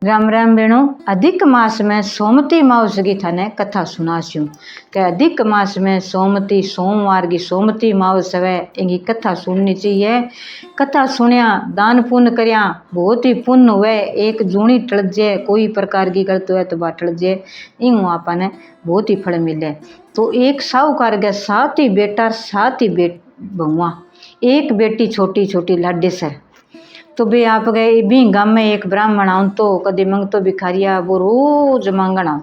राम राम बेणो। अधिक मास में सोमती माउस की थाने कथा सुनास्यूं कि अधिक मास में सोमती सोमवार की सोमती माउस है इनकी कथा सुननी चाहिए। कथा सुनिया दान पुण्य करिया बहुत ही पुण्य हुए। एक जूनी टल जाए कोई प्रकार की गलत हुए तो बात टल जाए इन आपने बहुत ही फल मिले। तो एक साहूकार के 7 ही बेटा 7 ही बहुआ, एक बेटी छोटी छोटी लाडेसर। तो बे आप गए भी गांव में एक ब्राह्मण आऊं तो कदी मंगतो भिखारिया वो रोज मांगण आऊं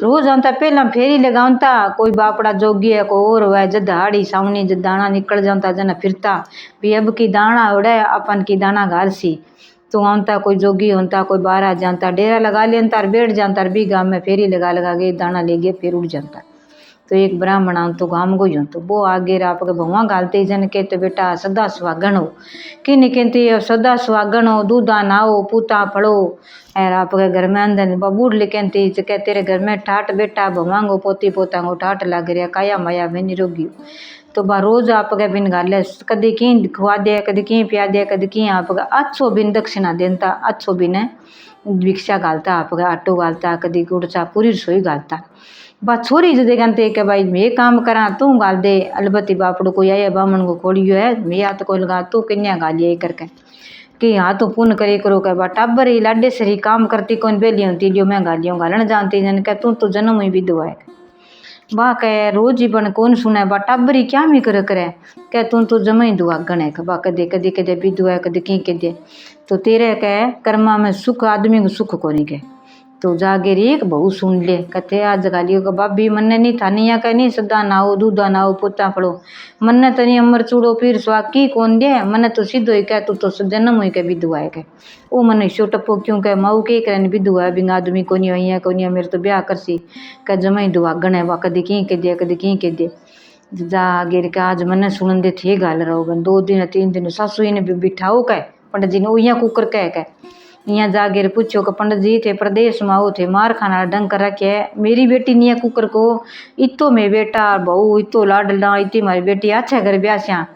रोज आता पहला फेरी लगावता कोई बापड़ा जोगी है को और हुआ जद हाड़ी सावनी जद दाना निकल जाता जना फिरता भी अब की दाना उड़े अपन की दाना घाल सी। तो आंता कोई जोगी होता कोई बाहर आ जाता डेरा लगा लेता बैठ जाता भी गांव में फेरी लगा लगा के दाना ले गए फिर उड़ जाता। तो एक ब्राह्मण आऊं तो गांव गई हूं तो वो आगे आप भगवा घालते जन के तो बेटा सदा सुहागण हो कि नहीं कहती सदा सुहागण हो दूधा नाओ पूता फड़ो। और आपके घर में अंदर बबूढ़ लिखती कह तेरे घर में ठाट बेटा भवांगो पोती पोतांगो ठाट लाग रहा काया माया में निरोगी। तो बा रोज आपके बिन गाले कदी की खुआ दे कदी की पिया दे कदी की आपका अच्छो बिन दक्षिणा देता अच्छो बिन भिक्षा घालता आपका आटो घालता कदी गुड़ चा पूरी रसोई घालता। बा छोरी जदे कहते कि भाई मैं काम करा तू गाल दे अलबत्ती बापड़ो कोई आया बामण को खोलियो है मैं हाथ को लगा तू कन्या गालिए करके कि हाँ तो पुण्य करे करो कह बा टाबर ही लाडे सरी काम करती कौन बेली होती लियो मैं गालियों गालन जानती जन कह तू तो जन्म ही विधवा है। बा कह रोज ही बन कौन सुना बा टाबर ही क्या मी करे कह तू तो जमा ही दुआगण है बा कदे कदे कदे विधवा है कदे की कदे। तो तेरे कह कर्मा में सुख आदमी को सुख को नहीं कह। तो जागे रे बहु सुन ले कथे आज गालियो का बाबी मन्ने नहीं था नहीं कह नहीं सदा नाओ दूधा नाओ पुता फड़ो मन्ने तो नहीं अमर चूड़ो फिर स्वाग की कौन दे मन्ने तो सीधो ही कह तू तो जन्म हुई कह विधवा है कह ओ मने शो टप्पो क्यों कह माऊ के करे विधवा है बिंग आदमी को नहीं मेरे तो ब्याह करसी कह जमाई दुआगण है वा कदी की के दे जा गिर के आज मन्ने सुनन दे थे गाल रहो बन 2 दिन 3 दिन सासू ने भी बिठाओ कह पंडित जी ने ओया कुकर कह यहाँ जागे पूछो कि पंडित जी थे प्रदेश में आओ थे मार खाना डंग कर रखे मेरी बेटी नहीं है कुकर को इतो में बेटा बहू इतो लाडला इतनी मारी बेटी अच्छा घर ब्यासिया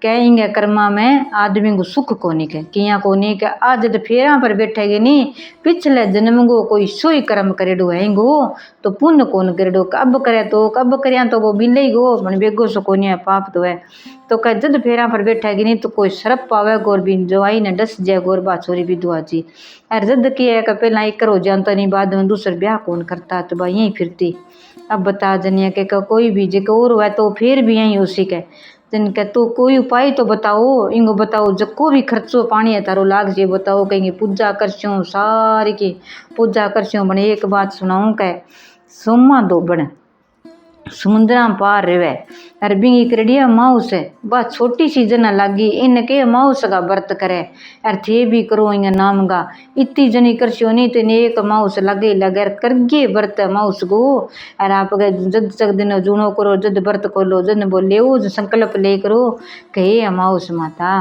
कहेंगे कर्मा में आदमी को सुख को नहीं कह किया को नहीं कह आज जब फेरा पर बैठेगे नहीं पिछले जन्म को कोई सोई कर्म करेडो हैंगो तो पुण्य कौन करेडो कब करे तो वो मिले ही गो मन बेगो सो को नहीं पाप तो है। तो कह जद फेरा पर बैठेगी नहीं तो कोई शरप पावे गोर बिन जवाई ने डस जाए गोर बा छोरी विधवा जी अरे जद की है पहला एक करो जानता नहीं बाद में दूसर ब्याह कौन करता तो भाई यहीं फिरती। अब बता जनिया के कोई भी जे और हुआ तो फिर भी यहीं उसी के जिनके तो कोई उपाय तो बताओ इनको बताओ जको भी खर्चो पानी है तारो लाग जे बताओ कहेंगे पूजा करस्यों सारी की पूजा करस्यों बने। एक बात सुनाऊं कह सोमा दो बन समुद्रा पार रेवे अरे बिंगी करेडिया माउस है बा छोटी सी जना लागी इनके माउस का व्रत करे अरे थे भी करो इन नाम का इतनी जनी करस्यो नहीं तो एक माउस लगे लगे करगे व्रत माउस को। अरे आप जद तक दिन जूनो करो जद व्रत को लो जद बोले संकल्प ले करो कहे माउस माता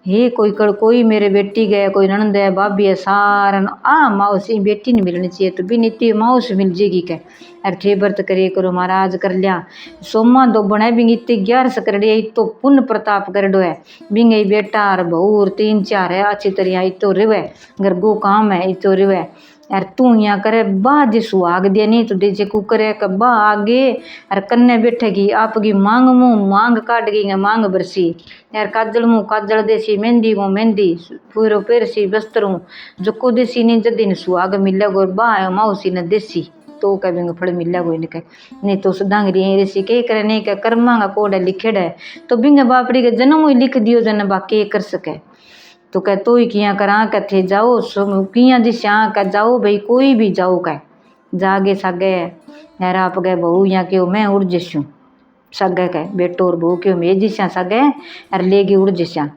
हे कोई मेरे बेटी गए कोई ननद है भाभी है सारन माउस बेटी नहीं मिलनी चाहिए तो भी नीति माउस मिल जाएगी कह अरे थे व्रत करे करो महाराज कर लिया सोमा दो बने बिंग इतने 11 कर लिया इतो पुण्य प्रताप कर डो है बिंग बेटा और बहू और 3-4 है अच्छी तरह इतो रिवे घर गो काम है इतो रिवे यार तू यहाँ करे बा जे सुहाग दिया नहीं तो जे कुकर बा आगे अरे कन्ने बैठेगी आपकी मांग मुँह मांग काट गई मांग बरसी यार काजल मुँह काजल देसी मेहंदी मुँह मेहंदी पूरो पेरसी बस्तरू जको देसी नहीं जदी सुहाग मिले गो बा माउसी ने देसी तो कह बिंग फड़ मिला कोई नहीं तो सुधांगरी ऋषि के करे नहीं कह कर्मा का कोड लिखेड़ है तो बिंग बापड़ी के जन्म ही लिख दियो जन बाकी कर सके। तो कह तो ही किया करा कथे जाओ किया दिशा कह जाओ भाई कोई भी जाओ कह जागे सागे यार आप गए बहू यहाँ क्यों मैं उड़ जस्यूँ सगे कह बेटो और बहू क्यों मैं जिसा सगे अरे लेगी उड़ जसा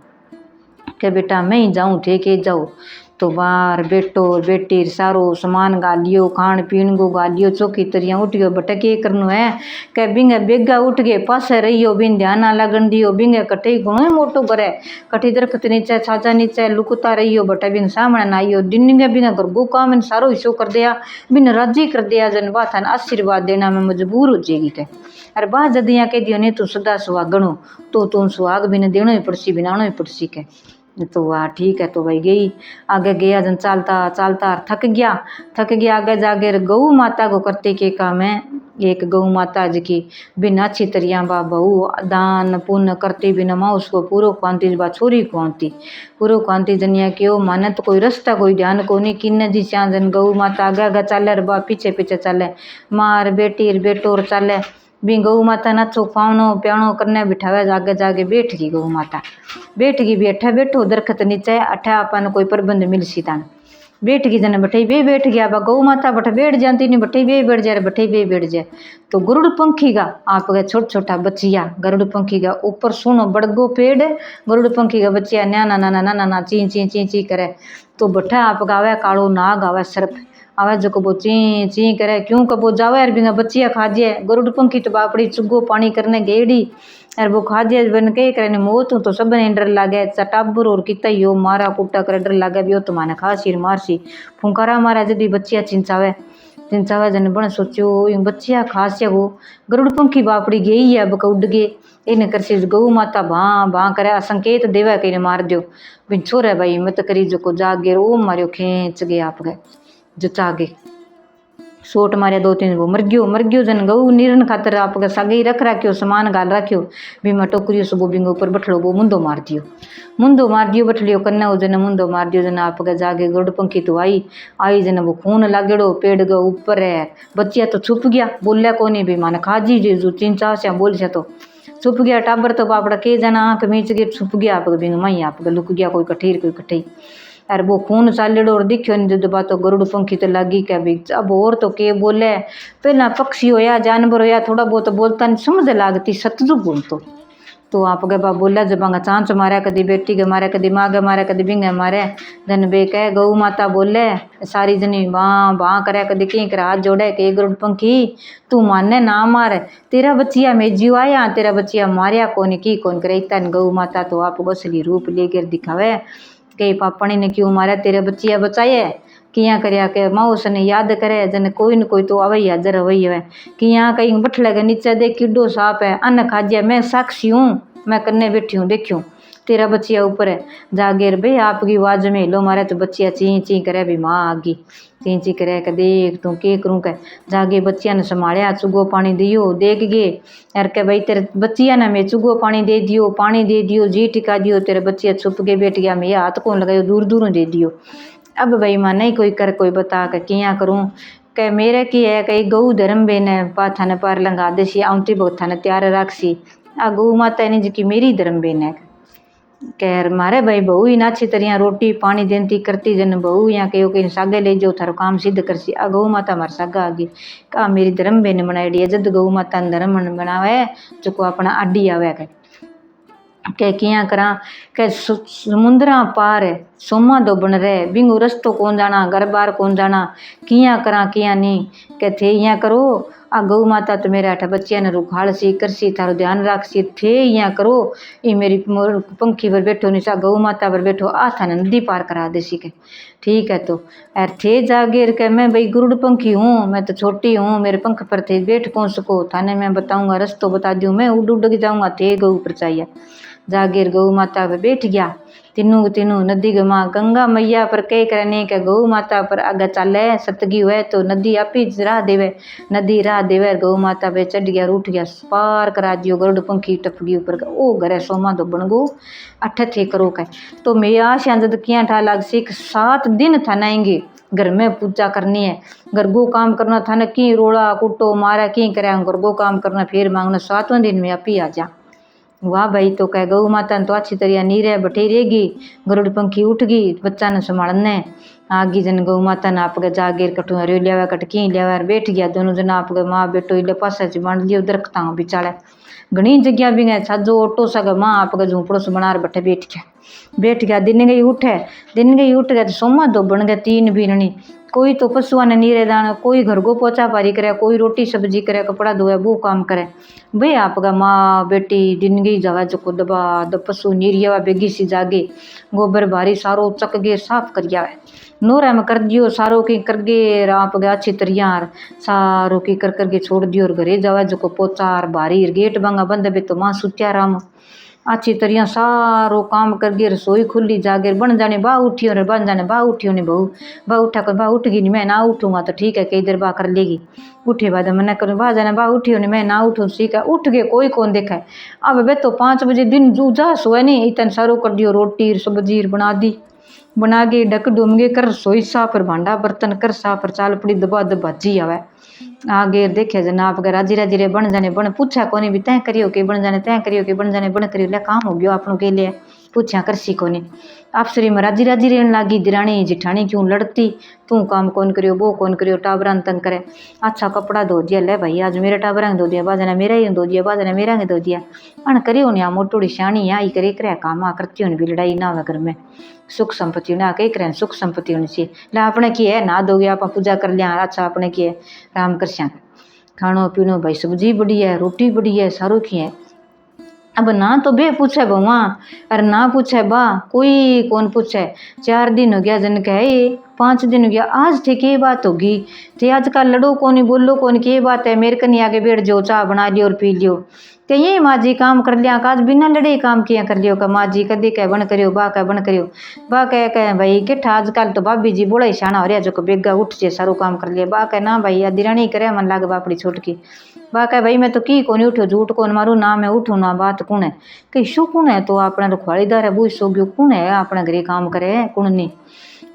कह बेटा मैं ही जाऊँ थे के जाओ तो बार बेटो बेटी सारो सामान गालियो खान पीन को गालियो चौकी तरिया उठियो बटके करनो है कह बिंगे बेगा उठ गए पास रहियो बिन ध्यान ना लगन दियो बिंगे कटे घणो मोटो करे कटी दरख्त नीचे छाजा नीचे लुकता रहियो बटे बिन सामने ना आइयो दिन बिंगे घर गो काम सारो हिस्सो कर दिया बिन राजी कर दिया जन बात आशीर्वाद देना में मजबूर हो जाएगी कह अरे बात जद यहाँ कह दियो नहीं तू सदा सुहागणो तो तुम सुहाग बिन देनो ही पड़सी बिनानो ही पड़सी कह तो वाह ठीक है, तो भाई गई आगे गया जन चालता चालता थक गया आगे जागे गऊ माता को करते के काम है। एक गऊ माता जी की बिना अच्छी तरिया बा बहू दान पुण्य करती बिना माँ उसको पूरो क्वांती बा छोरी क्वांती पूरो क्वांती जनिया क्यों माने तो कोई रास्ता कोई ध्यान को नहीं किन्न जी चाह जन गऊ माता आगे आगे चाले और बा पीछे पीछे चाले मार बेटी बेटो और चाले भी गऊ माता नाचो पावनो प्याणो करने बिठावे जागे जागे बैठ गई गऊ माता बैठ गई भी अठा बैठो दरखत नीचे अठा अपन कोई प्रबंध मिल सी तान बैठ गई जन बठे बे बैठ गया बा गऊ माता बठे बैठ जाती नहीं बठे बे बैठ जाए बठे बे बैठ जाए तो गरुड़ पंखी का आप गए छोटा छोटा बच्चिया गरुड़ पंखी का ऊपर सुनो बड़गो पेड़ गरुड़ पंखी का बच्चिया नाना नाना नाना ना ची ची ची ची करे तो बठा आप गावे कालो नाग आवे सर्प आवे जो वो ची ची करे क्यों कबो जावे यार बिना बच्चिया खा जाए गरुड़ पंखी तो बापड़ी चुगो पानी करने गेड़ी यार वो खा जाए बन के करे मोत तो सब ने डर लागे चटाबर और कितना यो मारा कुटा करे डर लागे भी तो माने खासी मारसी फुंकारा मारा जदी बच्चिया चिंचावे जन बन सोचो इन बच्चिया खासिया वो गरुड़ पंखी बापड़ी गई है अब उड़ गए इन करसी गऊ माता भां भां करे संकेत देवे कहीं मार दो बिन छोरे भाई मत करी जो को जागे ओ मारियो खींच गए आप गए जो चागे सोट मारे दो तीन वो मर गयो जन गऊ नीरन खातर आप सागे रख रखियो सामान गाल रखियो बीमा टोकरियो सब बिंग ऊपर बठलो वो मुंदो मार दियो बठलियो कन्ने वो जन मुंदो मार दियो जन आप जागे गरुड़ पंखी तो आई जन वो खून लागेड़ो पेड़ गो ऊपर है बच्चिया तो छुप गया बोलिया कोनी भी माने खाजी जी जो चिंचा से बोल से तो छुप गया टाबर तो बापड़ा के जना आंख मीच के छुप गया आप बिंग मई आप लुक गया कोई कठीर अरे वो खून चालेड़ो और दिखियो नहीं जो बात तो गरुड़ पंखी तो लगी क्या भी अब और तो के बोले पहला पक्षी हो या जानवर हो या थोड़ा बहुत बोलता नहीं समझ लागती सतजू बोल तो आप गए बा बोला जब चांच मारे कदी बेटी के मारे कदी माँ के मारे कदी बिंगे मारे जन बे कह गऊ माता बोले सारी जनी बाँ बाँ करे कदी कहीं कर हाथ जोड़े के गरुड़ पंखी तू माने ना मार तेरा बच्चिया में जीव आया तेरा बच्चिया मारिया कौन की कौन करे इतना गऊ माता तो आप असली रूप लेकर दिखावे के पापणी ने क्यों मारा तेरे बच्चिया बचाए किया करया के माउस ने याद करे जन कोई न कोई तो अवई हाजर अवई है किया कहीं बठले के नीचे देख किड्डो साप है अन्न खाजिया मैं साक्षी हूँ मैं कन्ने बैठी हूँ देखियो तेरा बच्चिया ऊपर है जागेर भाई आपकी आवाज में लो मारे तो बच्चिया ची ची करे भी माँ आगी ची ची करे के देख तू के करूँ के जागे बच्चिया ने संभालिया चुगो पानी दियो देख गे यार के भाई तेरे बच्चिया ने मैं चुगो पानी दे दियो जी टिका दियो तेरे बच्चिया छुप के बैठ गया मैं हाथ कौन लगायो दूर दूर दे दियो अब भाई माँ नहीं कोई कर कोई बता के किया करूँ के मेरे की है कई गऊ धर्म बेन पाथा ने पार लंगा देसी आउंटी भगता ने तैयार रखसी आ गऊ माता ने जी मेरी धर्म बेन है कह मारे भाई बहू ही ना अच्छी तरह रोटी पानी देती करती जन बहू यहाँ कहो कहीं सागे ले जाओ थारो काम सिद्ध करसी आ गऊ माता मार सागा आ गई कहा मेरी धर्म बेन बनाई है जद गऊ माता ने धर्म बनावे जो को अपना आडी आवे के किया करा के समुद्रा पार सोमा दो बन रहे बिंगू रस्तो कौन जाना घर बार कौन जाना किया करा किया नहीं के थे यहाँ करो आ गऊ माता तो मेरे अठ बच्चिया ने रुखाड़ सी करसी थारो ध्यान राख सी थे यहाँ करो ये मेरी पंखी पर बैठो निशा गऊ माता पर बैठो आ था नदी पार करा दे सी के ठीक है तो यार थे जागेर के मैं भाई गरुड़ पंखी हूँ मैं तो छोटी हूँ मेरे पंख पर थे बैठ कौन सको थाने मैं बताऊंगा रस्तो बता दूँ मैं उड़ उड़ के जाऊँगा थे गऊ पर चाहिए जागीर गऊ माता पर बैठ गया तीनों नदी के माँ गंगा मैया पर कह करने के गऊ माता पर आगे चाले सतगी हुए तो नदी आप ही राह देवे गऊ माता पे चढ़ गया रूठ गया पार करा दियो गरुड़ पंखी टपगी ऊपर ओ घरे सोमा तो बन गो अठ थे करो के तो मैं आशा जद किया ठा लाग सीख 7 दिन था नाएंगे घर में पूजा करनी है घर गो काम करना था न की रोड़ा कुटो मारा की करे घर गो काम करना फिर मांगना 7वें दिन में आप ही आ जा वाह भाई तो कह गऊ माता ने तो अच्छी तरह नीरे बैठी रहेगी गरुड़ पंखी उठ गई बच्चा ने संभालने आगी जन गऊ माता ने आप जागेर कटू हरियो लिया कट की लिया बैठ गया दोनों जना आप माँ बेटो इले पासा च बांध लियो दरख्ता बिचाड़े घनी जगह भी गए छाजो ऑटो सगा माँ आप झूंपड़ो से बना बैठे बैठ गया दिन गई उठ गया तो सोमा दो बन गया 3 बीरणी कोई तो पशुआ ने नीरे दाना कोई घर को पोछा पारी करे कोई रोटी सब्जी करे कपड़ा धोए वो काम करे भाई आपका माँ बेटी दिन गई जावा जो दबा द पशु नीरिया बेगी सी जागे गोबर भारी सारो चक गे साफ कर जावे नोरा में कर दियो सारो की कर गे आप गया अच्छी तरह सारो की कर के छोड़ दियो और घरे जावा जो पोचा भारी गेट बांगा बंद बे तो माँ सुत्या राम अच्छी तरह सारो काम कर गई, रसोई खुली जागे बन जाने बा उठी और बन जाने बा उठी ने बहू बा उठा कर बा उठ गई नहीं मैं ना उठूंगा तो ठीक है कई देर बा कर लेगी। उठे बाद मैं करूँ बा जाने बा उठी नहीं मैं ना उठूँ ठीक है उठ गए कोई कौन देखा है। अब वे तो 5 बजे दिन जूझा सोए नहीं इतने सारो कर दियो रोटी सब्जी बना दी बना के ढक डूम के कर रसोई साफ पर भांडा बर्तन कर साफ पर चाल पड़ी दबा दबा जी आवे आगे देखे जनाब के राजी राजी रे बन जाने बन पूछा कोनी भी तय करियो के बन जाने तय करियो के बन जाने बन करियो ले काम हो गयो आपनों के लिए पूछा करसी कोनी। अफसरी में राजी राजी रहने लागी दिरानी जिठानी क्यों लड़ती तू काम कौन करियो वो कौन करियो टाबरान तंग करे। अच्छा कपड़ा धो दिया ले भाई आज मेरे टाबरा धो दिया बाजना मेरा ही धो दिया बाजना मेरा ही धो दिया अन करियो नहीं मोटोड़ी श्याणी आई करे करे काम आ करती हो भी लड़ाई ना हो घर में सुख संपत्ति ना कही करें सुख संपत्ति होनी चाहिए ले अपने की है ना दोगे आप पूजा कर लिया अच्छा अपने की है राम कर श्या खानो पीनो भाई सब्जी बड़ी है रोटी बड़ी है सारो की है। अब ना तो बे पूछे बउआ अरे ना पूछे बा कोई कौन पूछे 4 दिन हो गया जन कहे 5 दिन हो गया आज ठीक ये बात होगी थे आज का लड़ो कौन बोलो कौन की बात है मेरे कनी आगे बैठ जाओ चाह बना लियो और पी लियो कि ये माँ जी काम कर लिया आज बिना लड़े काम किया कर लियो का माँ जी कदी कह बन करियो बा कह बन करियो बा कह भाई किठा आजकल तो भाभी जी बड़ा ही शाना हो रहा जो बेगा उठ जे सारो काम कर लिया बा कह ना भाई या दिरानी करे मन लागे बापड़ी छोट की बा कह भाई मैं तो की कोनी उठो झूठ कौन मारू ना मैं उठू ना बात कौन है कहीं शू कौन है तो अपना रखवाड़ीदार है वो सो गयो कौन है अपने घरे काम करे कौन नहीं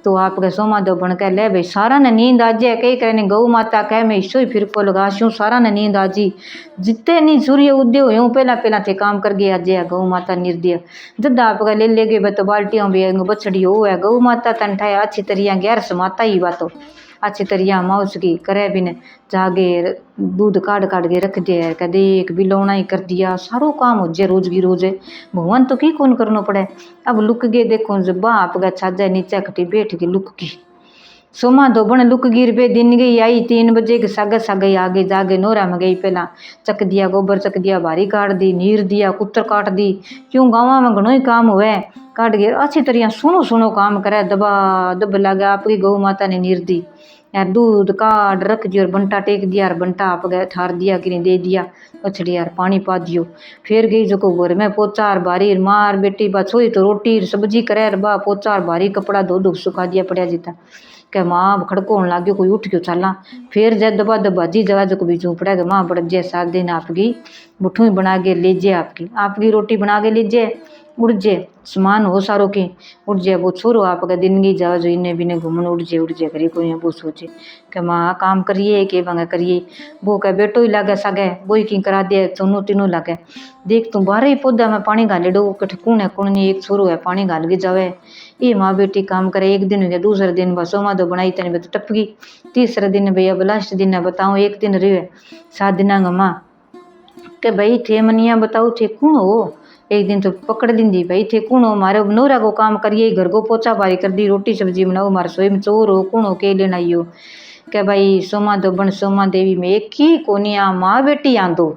तो आपके सोमा दो बन के ले भाई सारा ने नींद आज है कई करे गौ माता कह मैं इसो ही फिर को लगा शू सारा ने नींद आजी जितने नहीं सूर्य उदय हो पहला पहला थे काम कर गए आज है गौ माता निर्दय जब आपका ले गए तो बाल्टियों भी बछड़ी हो है गौ माता तन ठाया अच्छी तरह गैर समाता ही बातों अच्छी तरह माउस की करे भी ने जागे दूध काट काट के रख दे कदे एक बिलौना ही कर दिया सारो काम हो जाए रोज की रोज भगवान तो की कौन करना पड़े। अब लुक गए देखो जब बाप गा छाजा नीचे खटी बैठ के लुक की सोमा धोबन लुक गिर पे दिन गई आई 3 बजे के सागे सागे आगे जागे नोरा में गई पहला चक दिया गोबर चक दिया भारी काट दी नीर दिया कुत्तर काट दी क्यों गाँव में घणो ही काम हुए काट गए अच्छी तरह सुनो सुनो काम करे दबा दब लगे आपकी गौ माता ने नीर दी यार दूध काट रख दियो और बंटा टेक दिया और बंटा आप गए ठार दिया कि नहीं दे दिया बछड़ी यार पानी पा दियो फिर गई जो को घर में पोचा और भारी मार बेटी बा छोई तो रोटी सब्जी करे बा पोचा और भारी कपड़ा धो धो सुखा दिया पड़िया जीता के माँ खड़को होने लग गयो कोई उठ गयो चला फिर जब दबा दबा जी जगह जो भी चूँ पड़ेगा माँ बड़ जे 7 दिन आपकी बुठू ही बना के लीजिए आपकी रोटी बना के लीजिए उड़ जे समान हो सारो के उड़ जे वो छोरो आपका दिन की जाओ जो इन्हें भी घूमन उड़ जे करिए कोई वो सोचे कि माँ काम करिए के बंगा करिए वो कह बेटो ही लागे सागे वो ही की करा दिया दोनों तीनों लागे देख तू 12 ही पौधा में पानी गाले डो कठ कौन है कौन नहीं एक छोरो है पानी गाल के जावे ये माँ बेटी काम करे एक दिन हो गया दूसरे दिन बस सोमा दो बनाई तने तो टप गई तीसरे दिन भैया लास्ट दिन है बताओ एक दिन रहे 7 दिन माँ के भाई थे मनिया बताओ थे कौन हो एक दिन तो पकड़ दी भाई थे कौन हो मारे नोरा को काम करिए घर को पोछा पारी कर दी रोटी सब्जी बनाओ मारे सोई में चोर हो कौन हो के लेना आइयो के भाई सोमा दोबन सोमा देवी में एक ही कोनिया माँ बेटी आंदो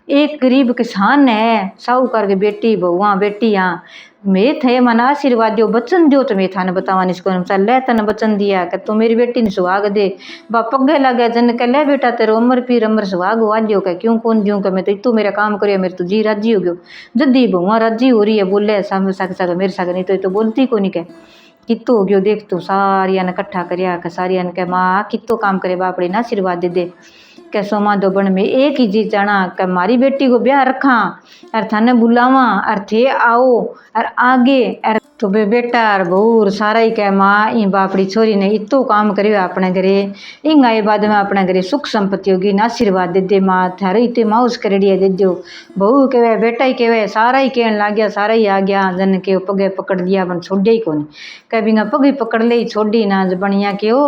एक गरीब किसान है साहूकार की बेटी बहुआ बेटी यहाँ मैं थे मन आशीर्वाद दियो बचन दियो तो मैं थाने बतावानी इसको चल ले तने बचन दिया कि तू मेरी बेटी ने सुहाग दे बा पगे लगे जन के ले बेटा तेरे उम्र पीर अमर सुहाग वालियो का क्यों कौन दियो का मैं तो तू मेरा काम करियो मेरे तो जी राजी हो गयो जद्दी बहुआ राजी हो रही है बोले सामने सक मेरे सक नहीं तो बोलती को नहीं कह कितो हो गयो देख तू सारिया ने इकट्ठा करिया के सारिया ने कह माँ कितो काम करे बापड़ी ना आशीर्वाद दे के सोमा दोबन में एक ही चीज जाना कि मारी बेटी को ब्याह रखा और थाने बुलावा और थे आओ और आगे और तो बे बेटा और बहू और सारा ही कह माँ इन बापड़ी छोरी ने इतो काम करियो अपने घरे इंगा ये बाद में अपने घरे सुख संपत्ति होगी ना आशीर्वाद दे दे माँ थारे इतने माउस करेडिया दे दो बहू कहवे बेटा ही कहवे सारा ही कहन लग गया सारा ही आ गया जन के पगे पकड़ लिया बन छोड़िया ही कौन कह बिना पगे पकड़ ले छोड़ी ना बनिया के हो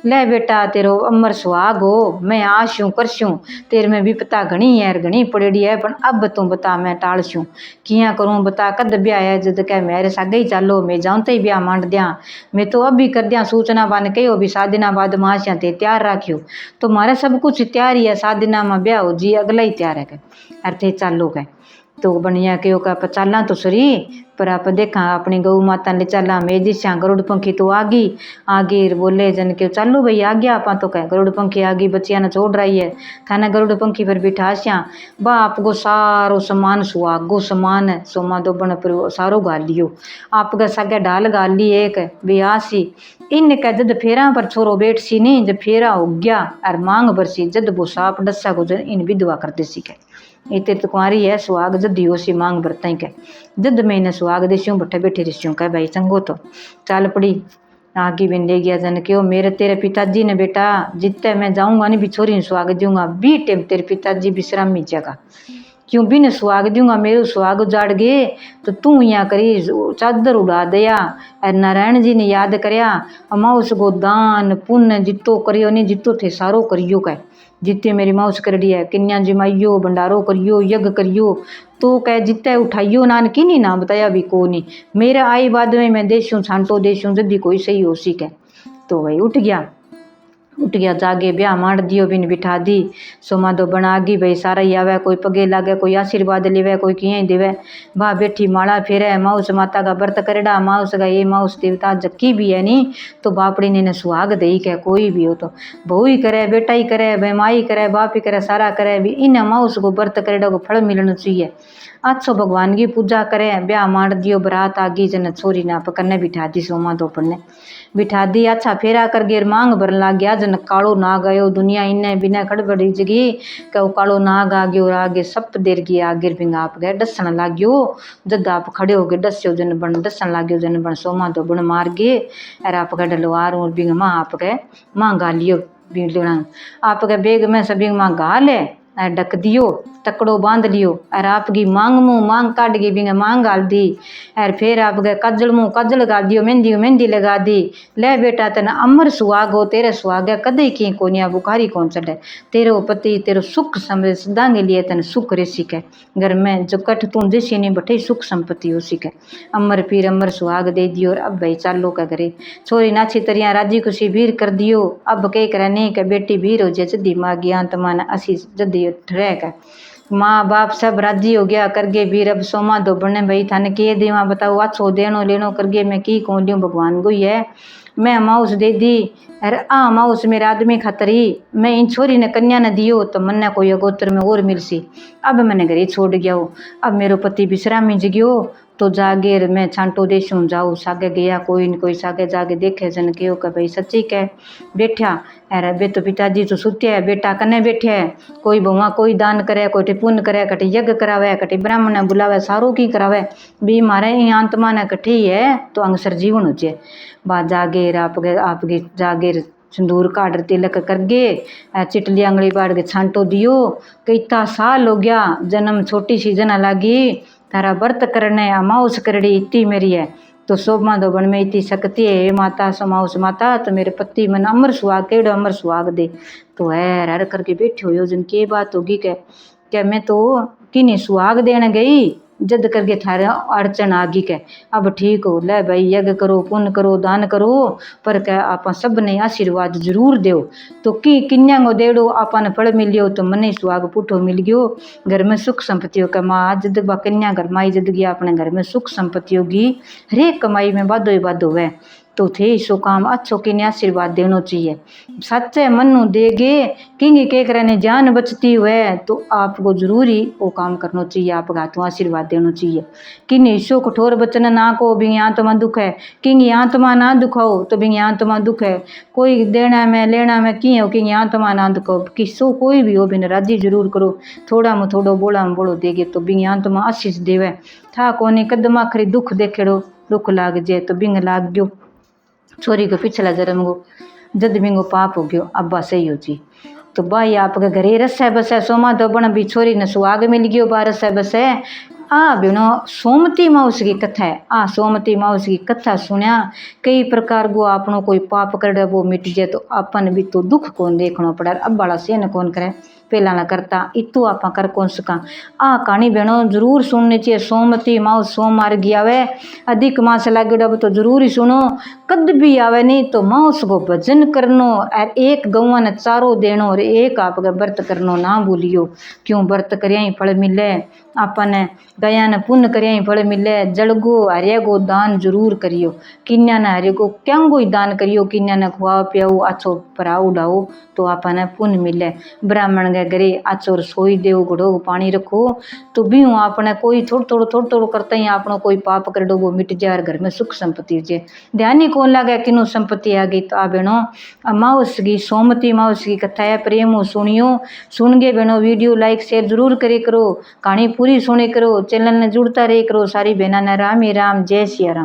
ले बेटा तेरो अमर सुहाग हो मैं आशूँ करशूँ तेरे में विपता घनी है घनी पड़ेड़ी है पर अब तू बता मैं टालशूँ किया करूँ बता कद ब्याह है जद कह मेरे सागे ही चालो मैं जाऊँ तो ही ब्याह मांड दिया मैं तो अभी कर दिया सूचना बन कहो भी 7 दिन बाद मासिया ते तैयार रखियो तो मारे सब कुछ तैयार ही है 7 दिन में ब्याह हो जी अगला ही तैयार है अरे थे चालो कह तो बढ़िया क्यों का आप चाला तो सरी पर आप देखा अपनी गौ माता ने चाला मैं जिसा गरुड़ पंखी तो आगे बोले जन के चालो भाई आ गया आप तो कह गरुड़ पंखी आगे बच्चिया ने छोड़ रही है थाना गरुड़ पंखी पर बिठास्या बाप को सारो सामान सुहागो सामान है सोमा दो बन पर सारो गाल लियो आपका सगे ढाल गाल ली एक बियासी इन कह जद फेरा पर छोरो बैठ सी नहीं जब फेरा हो गया और मांग बरसी जद वो साप डसा को इन विधवा करते सी के इतने तो कुंवारी है सुहाग जद हो सी मांग बरता के जद मैं इन्हें सुहाग देसियों बट्ठे बैठे रिश्यों कह भाई चंगो तो चाल पड़ी आगे बिन ले गया जन क्यों मेरे तेरे पिताजी ने बेटा जितने मैं जाऊंगा नहीं भी छोरी सुहाग दूंगा बी टेम तेरे पिताजी विश्रामी जगह क्यों भी ने सुहाग दूंगा मेरे सुहाग उजाड़ गए तो तू यहाँ करी चादर उड़ा दिया और नारायण जी ने याद करया अमा उसको दान पुण्य जितो करियो नहीं जितो थे सारो करियो कह जितने मेरी माउस कर दिया किन्या जिमाइयो भंडारो करियो यज्ञ करियो तो कह जितने उठाइयो नान की नहीं ना बताया भी को नहीं मेरे आई बाद में मैं देशूँ छांटो देशूँ जल्दी कोई सही हो सी कह तो भाई उठ गया जागे ब्याह मार दियो बिन बिठा दी सोमा दो बना गी भाई सारा ही आवे कोई पगे लागे कोई आशीर्वाद लेवे कोई किए देवे बा बैठी माला फेरे माउस माता का व्रत करेड़ा माउस का ये माउस देवता जक्की भी है नी तो बापड़ी ने सुहाग दे के कोई भी हो तो बहू ही करे बेटा ही करे भाई माई करे बाप ही करे सारा करे भी इन माउस को व्रत करेड़ा को फल मिलना चाहिए अच्छो भगवान की पूजा करे ब्याह मार दियो बरात आ गई जन छोरी ने आप कन्ने बिठा दी सोमा दो पन्ने बिठा दी अच्छा फेरा कर गेर मांग भरन लाग गया जन कालो नाग आयो दुनिया इन्ने बिना खड़बड़ी जगी कहो कालो नाग आ गयो आगे सप देर गई आगे बिंग आप गए डसन लाग गयो जद आप खड़े हो गए डस्यो जन बन डसन लाग गयो जन बन सोमा दो बन मार गए अरे आप गए डलवार और बिंग माँ आप गए माँ गा लियो बिंग आप गए बेग में सब बिंग माँ गा ले ढक दियो तकड़ो बांध लियो और आपकी मांग मुँह मांग काट गई बिंग मांग गाल दी और फिर आप गए काजल मुँह काजल गाल दियो मेहंदी लगा दी ले बेटा तेना अमर सुहाग हो तेरे सुहाग है कदे की कोनिया बुखारी कौन चढ़े तेरो पति तेरो सुख समझ सदा के लिए तेन सुख रे सीखे घर में जो कठ तू देसी नहीं बटे सुख संपत्ति हो सीखे अमर पीर अमर सुहाग दे दियो और अब भाई चालो का करे छोरी नाची तरिया राजी खुशी भीर कर दियो अब कह करे नहीं के बेटी भीर हो जाए जदी माँ ज्ञान तमान असी जदी ठहरे का माँ बाप सब राजी हो गया करगे भी रब सोमा दो बने भाई थाने के दे वहाँ बताओ अच्छो देनो लेनो करगे मैं की कौन दूँ भगवान को ही है मैं माउस दे दी अरे माउस मेरे आदमी खातरी मैं इन छोरी ने कन्या ने दियो तो मन्ने कोई अगोत्र में और मिल सी अब मैंने घर ही छोड़ गया हो अब मेरो पति विश्रामी जगियो तो जागे मैं छांटो देशूँ जाऊँ सागे गया कोई न कोई सागे जागे देखे जन कहो कि भाई सच्ची कह बैठा अरे बे तो पिताजी तो सुत्या है बेटा कने बैठे है कोई बहुआ कोई दान करे कोई पुण्य करे कटे यज्ञ करावे कटे ब्राह्मण बुलावे सारो की करावे भी मारे आत्मा ने कठी है तो अंगसर जीवन हो जाए बा जागेर आपके जागेर सिंदूर काट तिलक कर गे चिटली आंगली बाड़ के छांटो दियो कितना साल हो गया जन्म छोटी सी जना लागी तारा व्रत करने माउस करड़ी इतनी मेरी है तो शोभा दो बन में इतनी शक्ति है माता समाउस माता तो मेरे पति मन अमर सुहाग केड़ो अमर सुहाग दे तो है हर करके बैठे हो जन के बात होगी क्या मैं तो किन्हीं सुहाग देने गई जद करके थारे अड़चन आ गई के अब ठीक हो ले भाई यज्ञ करो पुण्य करो दान करो पर क्या आप सब ने आशीर्वाद जरूर दो तो की किन्या को देड़ो आपने फल मिलियो तो मने सुहाग पुठो मिल गयो घर में सुख संपत्ति हो माँ जद बा कन्या घर माई जद गया अपने घर में सुख संपत्ति होगी हरेक कमाई में वादो ही वादो है तो थे सो काम अच्छो किन्ने आशीर्वाद देना चाहिए सच्चे मनु देगे किंग के करने जान बचती हुए तो आपको जरूरी वो काम करना चाहिए आप हाथों आशीर्वाद देना चाहिए किन्ने ईशो कठोर बचन ना को भी आत्मा दुख है किंग आत्मा ना दुखाओ तो भी आत्मा दुख है कोई देना में लेना में की हो कि आत्मा ना दुखाओ किसो कोई भी हो बिन राजी जरूर करो थोड़ा में थोड़ो बोला में बोलो देगे तो भी आत्मा आशीष देवे था कोने कदम आखरी दुख देखेड़ो दुख लाग जाए तो बिंग लाग गयो छोरी को पिछला जन्म को जद बिंगो पाप हो गयो अब्बा सही हो जी तो भाई आपके घरे रस है बस है सोमा तो बन भी छोरी ने सुहाग मिल गयो बा रस है बस है आ बेनो सोमती माउस की कथा है। आ सोमती माउस की कथा सुनिया कई प्रकार गो आपनो कोई पाप कर वो मिट जाए तो अपन भी तो दुख कौन देखना पड़ा। अब बड़ा से न कौन करे पहला ना करता इतो आप कर कौन सका। आ कहानी बहनों जरूर सुननी चाहिए। सोमती माउस सोमवार की आवे अधिक मास लागे अब तो जरूर ही सुनो। कद भी आवे नहीं तो माउस को भजन करनो और एक गौवा ने चारो देनो और एक आपका व्रत करनो ना भूलियो। क्यों व्रत करिया ही फल मिले आपने गया ने पुण्य करिया ही फल मिले। जड़गो हरिया गो दान जरूर करियो। किन्या ने हरिया को क्या ही दान करियो। किन्या ने खुआ पियाओ अच्छो पराओ उड़ाओ तो आपने पुण्य मिले। ब्राह्मण के घरे अच्छो रसोई देव घड़ो पानी रखो तो भी आपने कोई थोड़ा थोड़ा करता ही आपनो कोई पाप कर दो वो मिट जाए घर में सुख संपत्ति जे। ध्यान ही कौन लगे किनो संपत्ति आ गई। तो आ बहनों माउस की सोमती माउस की कथा है प्रेम सुनियो। सुन गए बहनों वीडियो लाइक शेयर जरूर करे करो। कहानी पूरी सुने करो। चैनल ने जुड़ता रहे करो। सारी बहना ने राम ही राम जय सिया राम।